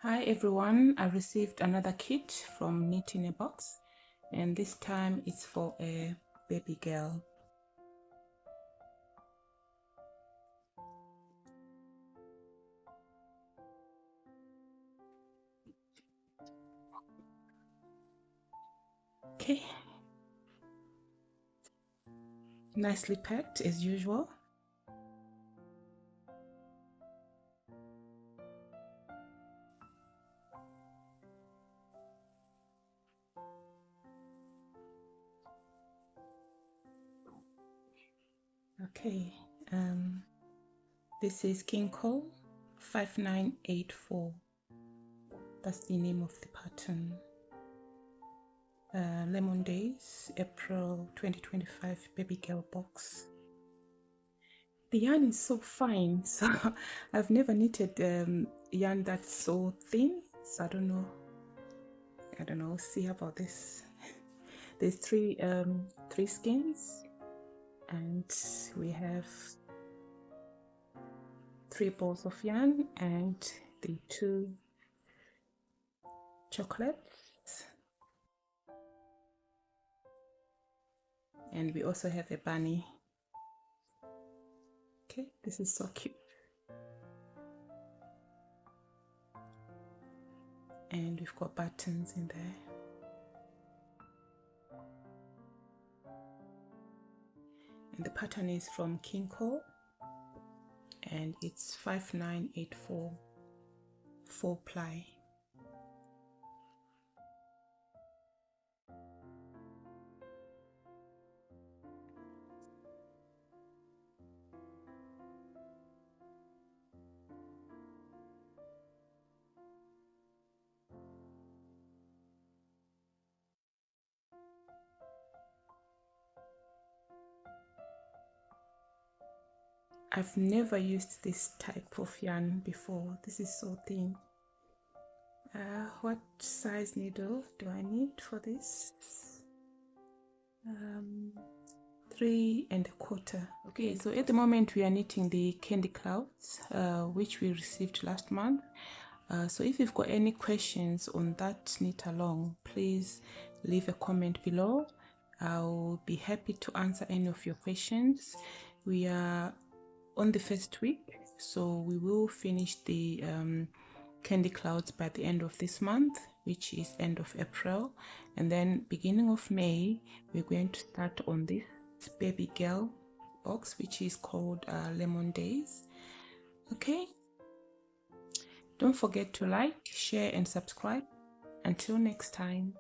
Hi everyone, I received another kit from Matinee box, and this time it's for a baby girl. Okay, nicely packed as usual. Okay, this is King Cole 5984. That's the name of the pattern. Lemon Days, April 2025 baby girl box. The yarn is so fine, so I've never knitted yarn that's so thin, so I don't know, see about this. There's three skeins, and we have 3 balls of yarn and the 2 chocolates, and we also have a bunny. Okay, this is so cute. And we've got buttons in there. And the pattern is from King Cole, and it's 5984, 4-ply. I've never used this type of yarn before. This is so thin. What size needle do I need for this? 3 1/4. Okay, so at the moment we are knitting the Candy Clouds, which we received last month. So if you've got any questions on that knit along, please leave a comment below. I'll be happy to answer any of your questions. We are on the first week, so we will finish the Candy Clouds by the end of this month, which is end of April, and then beginning of May we're going to start on this baby girl box, which is called Lemon Days. Okay, don't forget to like, share and subscribe. Until next time.